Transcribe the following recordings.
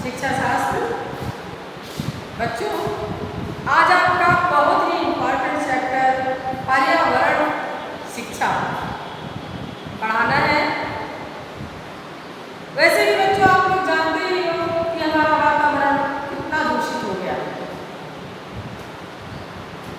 शिक्षा शास्त्र। बच्चों, आज आपका बहुत ही इम्पोर्टेंट चैप्टर पर्यावरण शिक्षा पढ़ाना है। वैसे भी बच्चों आप लोग जानते ही हो कि हमारा वातावरण कितना दूषित हो गया है,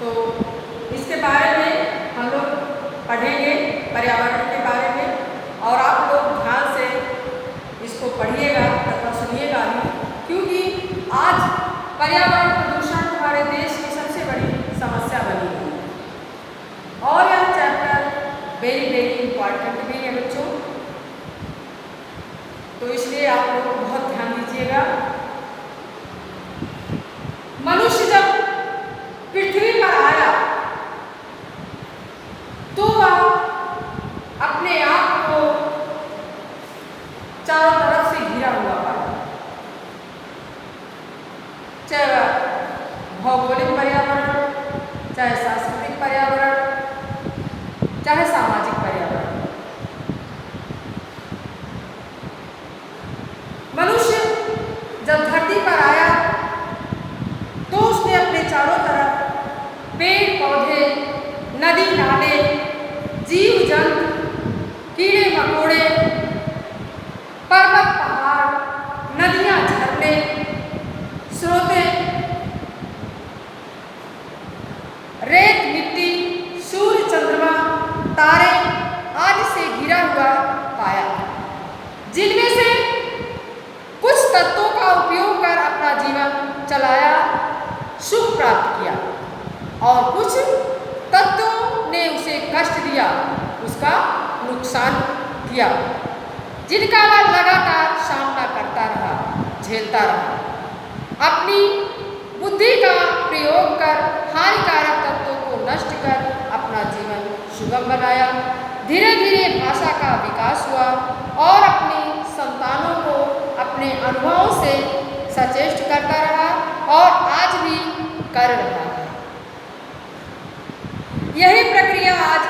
तो इसके बारे में हम लोग पढ़ेंगे, पर्यावरण के बारे में, और आप लोग ध्यान से इसको पढ़िएगा तथा सुनिएगा भी, क्योंकि आज पर्यावरण प्रदूषण हमारे देश की सबसे बड़ी समस्या बनी हुई है और यह चैप्टर वेरी वेरी इम्पॉर्टेंट भी है बच्चों। तो इसलिए आप लोग बहुत ध्यान दीजिएगा। मनुष्य जब पृथ्वी पर आया तो वह अपने आप को चारों तरफ से घिरा हुआ पाया, चाहे भौगोलिक पर्यावरण, चाहे सांस्कृतिक पर्यावरण, चाहे सामाजिक पर्यावरण। मनुष्य जब धरती पर आया तो उसने अपने चारों तरफ पेड़ पौधे, नदी नाले, जीव जंतु, कीड़े मकोड़े, पर्वत पहाड़, नदियां झरने, स्रोते, रेत मिट्टी, सूर्य चंद्रमा, तारे आदि से घिरा हुआ पाया, जिनमें से कुछ तत्वों का उपयोग कर अपना जीवन चलाया, सुख प्राप्त किया, और कुछ तत्वों ने उसे कष्ट दिया, उसका नुकसान किया, जिनका वह लगातार सामना करता रहा, झेलता रहा। अपनी बुद्धि का प्रयोग कर हानिकारक तत्वों को नष्ट कर अपना जीवन सुगम बनाया। धीरे धीरे भाषा का विकास हुआ और अपनी संतानों को अपने अनुभवों से सचेष्ट करता रहा और आज भी कर रहा है। यही प्रक्रिया आज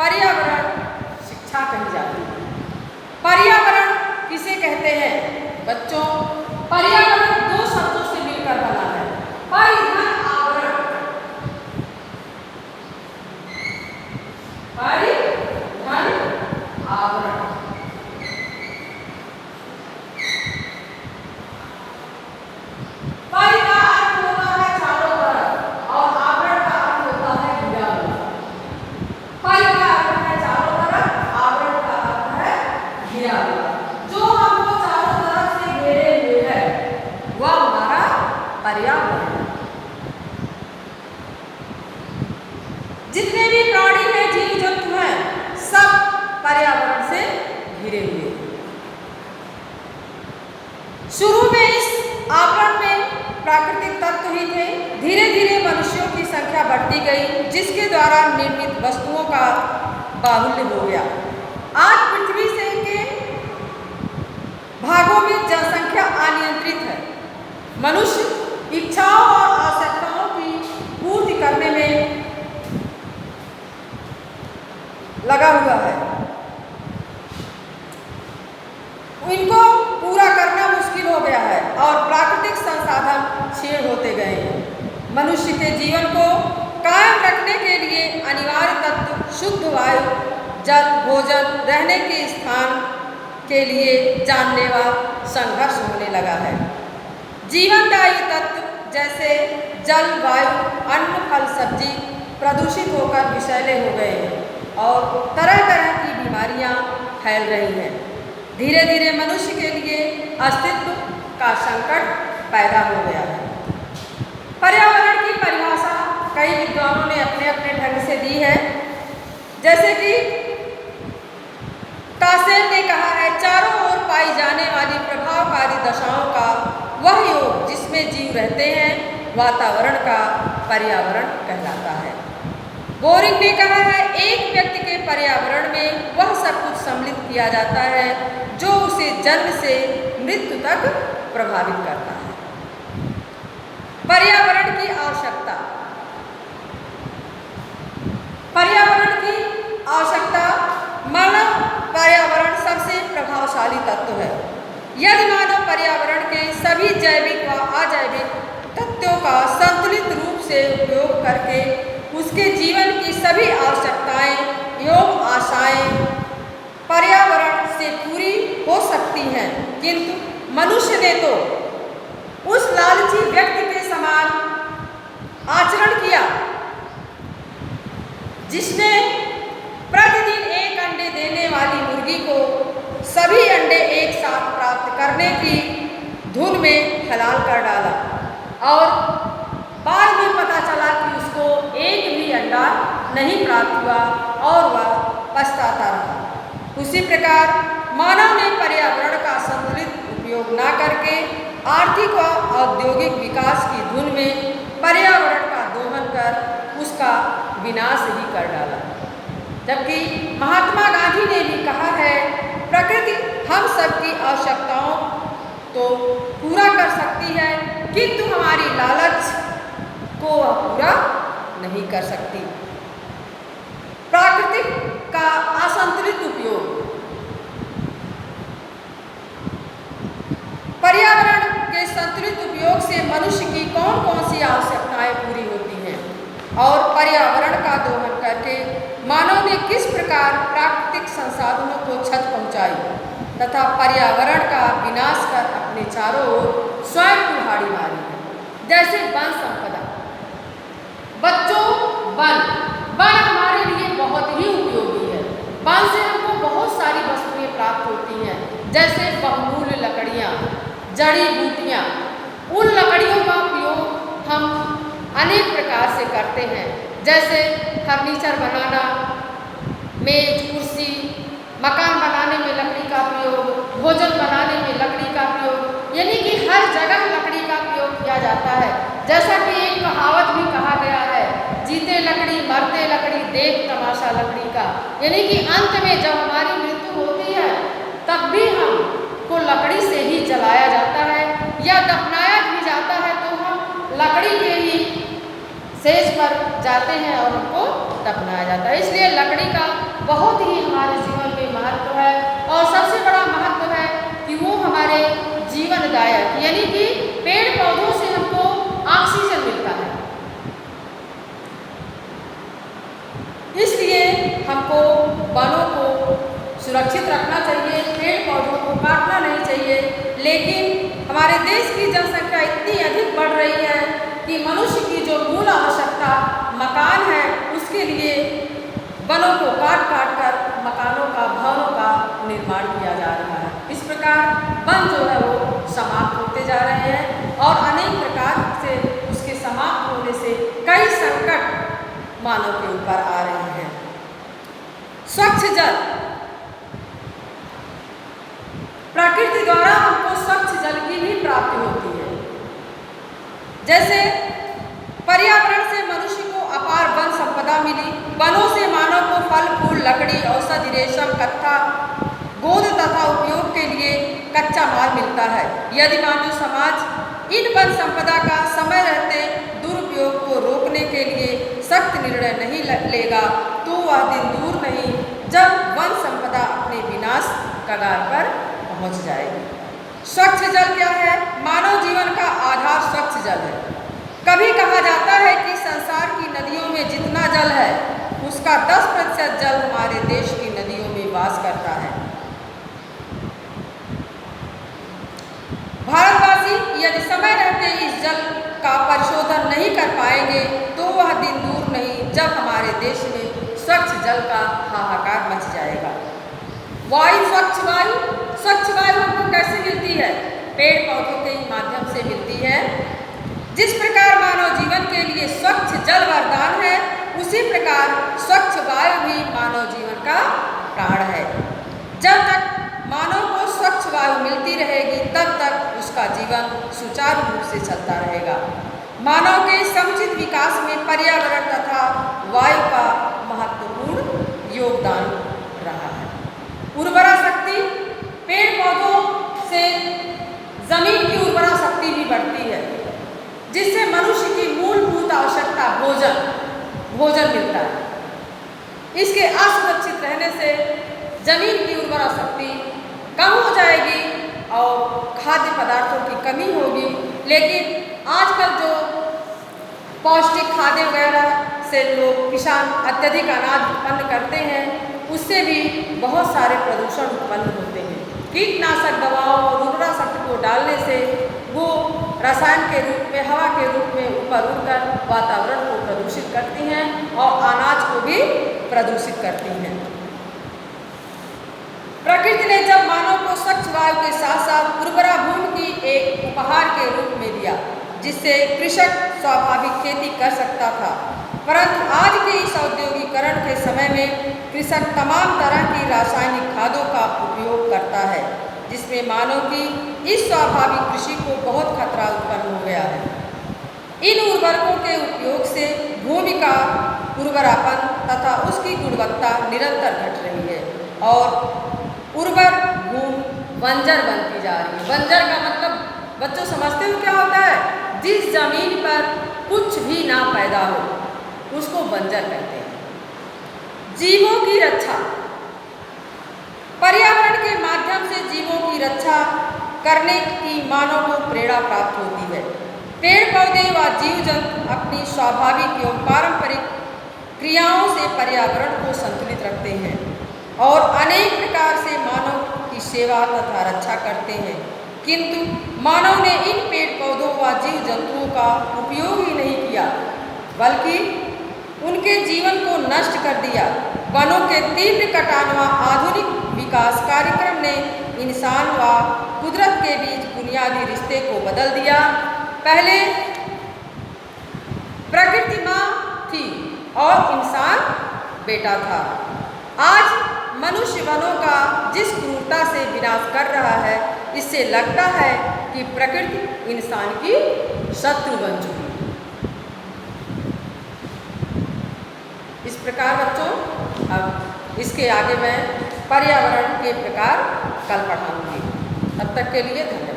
पर्यावरण शिक्षा कही जाती है। पर्यावरण किसे कहते हैं बच्चों? पर्यावरण दो शब्दों से मिलकर बना है, परिधन आवरण। परिधन आवरण। परि का अर्थ होता है चारों तरफ और आवरण का अर्थ होता है घिरा हुआ। परि का अर्थ है चारों तरफ, आवरण का अर्थ है घिरा हुआ। जो हमको चारों तरफ से घेरे हुए है वह हमारा पर्यावरण है। जितने भी प्राणी हैं, जीव जंतु हैं, सब पर्यावरण से घिरे हुए हैं। शुरू में इस आवरण में प्राकृतिक तत्व ही थे। धीरे धीरे मनुष्यों की संख्या बढ़ती गई, जिसके द्वारा निर्मित वस्तुओं का बाहुल्य हो गया। आज पृथ्वी से के भागों में जनसंख्या अनियंत्रित है। मनुष्य इच्छाओं और आवश्यकताओं की पूर्ति करने में लगा हुआ है। इनको पूरा करना मुश्किल हो गया है और प्राकृतिक संसाधन क्षीण होते गए हैं। मनुष्य के जीवन को कायम रखने के लिए अनिवार्य तत्व शुद्ध वायु, जल, भोजन, रहने के स्थान के लिए जानलेवा संघर्ष होने लगा है। जीवनदायी तत्व जैसे जल, वायु, अन्न, फल, सब्जी प्रदूषित होकर विषैले हो गए हैं और तरह तरह की बीमारियां फैल रही हैं। धीरे धीरे मनुष्य के लिए अस्तित्व का संकट पैदा हो गया है। पर्यावरण की परिभाषा कई विद्वानों ने अपने अपने ढंग से दी है। जैसे कि कासेल ने कहा है, चारों ओर पाई जाने वाली प्रभावकारी दशाओं का वह योग जिसमें जीव रहते हैं वातावरण का पर्यावरण कहलाता है। बोरिंग ने कहा है, एक व्यक्ति के पर्यावरण में वह सब कुछ सम्मिलित किया जाता है जो उसे जन्म से मृत्यु तक प्रभावित करता है। पर्यावरण की आवश्यकता। पर्यावरण की आवश्यकता। मानव पर्यावरण सबसे प्रभावशाली तत्व है। यदि मानव पर्यावरण के सभी जैविक व अजैविक तत्वों का संतुलित रूप से उपयोग करके उसके जीवन की सभी आवश्यकताएं एवं आशाएं पर्यावरण से पूरी हो सकती हैं, किंतु मनुष्य ने तो उस लालची व्यक्ति के समान आचरण किया जिसने प्रतिदिन एक अंडे देने वाली मुर्गी को सभी अंडे एक साथ प्राप्त करने की धुन में हलाल कर डाला और बाद में पता चला कि उसको एक भी अंडा नहीं प्राप्त हुआ और वह पछताता रहा। उसी प्रकार मानव ने पर्यावरण का संतुलित उपयोग न करके आर्थिक व औद्योगिक विकास की धुन में पर्यावरण का दोहन कर उसका विनाश ही कर डाला। जबकि महात्मा गांधी ने भी कहा है, प्रकृति हम सबकी आवश्यकताओं तो पूरा कर सकती है, किंतु हमारी लालच को वह पूरा नहीं कर सकती। प्राकृतिक का असंतुलित उपयोग। पर्यावरण के संतुलित उपयोग से मनुष्य की कौन कौन सी आवश्यकताएं पूरी होती हैं और पर्यावरण का दोहन करके मानव ने किस प्रकार प्राकृतिक संसाधनों को क्षत पहुंचाई तथा पर्यावरण का विनाश कर अपने चारों ओर स्वयं कुल्हाड़ी मारी है। जैसे वन संपदा। बच्चों, वन हमारे लिए बहुत ही उपयोगी है। वन से हमको बहुत सारी वस्तुएं प्राप्त होती हैं, जैसे बहुमूल्य लकड़ियाँ, जड़ी बूटियाँ। उन लकड़ियों का उपयोग हम अनेक प्रकार से करते हैं, जैसे फर्नीचर बनाना, मेज कुर्सी, मकान बनाने में लकड़ी का प्रयोग, भोजन बनाने में लकड़ी का प्रयोग, यानी कि हर जगह लकड़ी का प्रयोग किया जाता है। जैसा कि एक कहावत भी कहा गया है, जीते लकड़ी मरते लकड़ी देख तमाशा लकड़ी का, यानी कि अंत में जब हमारी मृत्यु होती है तब भी हमको लकड़ी से ही जलाया जाता है या दफनाया भी जाता है, तो हम लकड़ी के ही सेज पर जाते हैं और हमको दफनाया जाता है। इसलिए लकड़ी का बहुत ही हमारे जीवन में महत्व है और सबसे बड़ा महत्व है कि वो हमारे जीवनदायक, यानी कि पेड़ पौधों से हमको ऑक्सीजन मिलता है। इसलिए हमको वनों को सुरक्षित रखना चाहिए, पेड़ पौधों को काटना नहीं चाहिए। लेकिन हमारे देश की जनसंख्या इतनी अधिक बढ़ रही है कि मनुष्य की जो मूल आवश्यकता मकान है, उसके लिए वनों को काट कर मकानों का, भवनों का निर्माण किया जा रहा है। इस प्रकार वन जो है वो समाप्त होते जा रहे हैं और अनेक प्रकार से उसके समाप्त होने से कई संकट मानव के ऊपर आ रहे हैं। स्वच्छ जल। प्रकृति द्वारा हमको स्वच्छ जल की भी प्राप्ति होती है। जैसे पर्यावरण से मनुष्य को अपार वन संपदा मिली। वनों से मानव को फल फूल, लकड़ी, औषधि, रेशम, कत्था, गोद तथा उपयोग के लिए कच्चा माल मिलता है। यदि मानव समाज इन वन संपदा का समय रहते दुरुपयोग को रोकने के लिए सख्त निर्णय नहीं लेगा तो वह दिन दूर नहीं जब वन संपदा अपने विनाश कगार पर पहुंच जाएगी। स्वच्छ जल क्या है? मानव जीवन का आधार स्वच्छ जल है। कभी कहा जाता है कि संसार की नदियों में जितना जल है उसका 10% जल हमारे देश की नदियों में वास करता है। भारतवासी यदि समय रहते इस जल का परिशोधन नहीं कर पाएंगे तो वह दिन दूर नहीं जब हमारे देश में स्वच्छ जल का हाहाकार मच जाएगा। वायु, स्वच्छ वायु हमको कैसे मिलती है? पेड़ पौधों के माध्यम से मिलती है। जिस प्रकार मानव जीवन के लिए स्वच्छ जल वरदान है, उसी प्रकार स्वच्छ वायु भी मानव जीवन का प्राण है। जब तक मानव को स्वच्छ वायु मिलती रहेगी तब तक उसका जीवन सुचारू रूप से चलता रहेगा। मानव के समुचित विकास में पर्यावरण तथा वायु का महत्वपूर्ण योगदान रहा है। उर्वरा शक्ति। पेड़ पौधों से जमीन की उर्वरा शक्ति भी बढ़ती है, जिससे मनुष्य की मूलभूत आवश्यकता भोजन मिलता है। इसके असुरक्षित रहने से जमीन की उर्वरा शक्ति कम हो जाएगी और पदार्थों की कमी होगी। लेकिन आजकल जो पौष्टिक खाद्य वगैरह से लोग किसान अत्यधिक अनाज उत्पन्न करते हैं, उससे भी बहुत सारे प्रदूषण उत्पन्न होते हैं। कीटनाशक दवाओं और उर्वरक को डालने से वो रसायन के रूप में, हवा के रूप में ऊपर उड़कर वातावरण को प्रदूषित करती हैं और अनाज को भी प्रदूषित करती हैं। प्रकृति ने जब मानव को स्वच्छ वायु के साथ साथ उर्वरा भूमि की एक उपहार के रूप में दिया, जिससे कृषक स्वाभाविक खेती कर सकता था, परंतु आज के इस औद्योगिकरण के समय में कृषक तमाम तरह की रासायनिक खादों का उपयोग करता है, जिसमें मानव की इस स्वाभाविक कृषि को बहुत खतरा उत्पन्न हो गया है। इन उर्वरकों के उपयोग से भूमि का उर्वरापन तथा उसकी गुणवत्ता निरंतर घट रही है और उर्वर भूमि बंजर बनती जा रही है। बंजर का मतलब बच्चों समझते हो क्या होता है? जिस जमीन पर कुछ भी ना पैदा हो उसको बंजर कहते हैं। जीवों की रक्षा, पर्यावरण के माध्यम से जीवों की रक्षा करने की मानव को प्रेरणा प्राप्त होती है। पेड़ पौधे व जीव जंतु अपनी स्वाभाविक एवं पारंपरिक क्रियाओं से पर्यावरण को संतुलित रखते हैं और अनेक प्रकार से मानव की सेवा तथा रक्षा करते हैं, किंतु मानव ने इन पेड़ पौधों व जीव जंतुओं का उपयोग ही नहीं किया, बल्कि उनके जीवन को नष्ट कर दिया। वनों के तीव्र कटान व आधुनिक विकास कार्यक्रम ने इंसान व कुदरत के बीच बुनियादी रिश्ते को बदल दिया। पहले प्रकृति माँ थी और इंसान बेटा था। आज मनुष्य वनों का जिस क्रूरता से विनाश कर रहा है, इससे लगता है कि प्रकृति इंसान की शत्रु बन चुकी है। इस प्रकार बच्चों, अब इसके आगे मैं पर्यावरण के प्रकार कल पढ़ाऊंगी। तब तक के लिए धन्यवाद।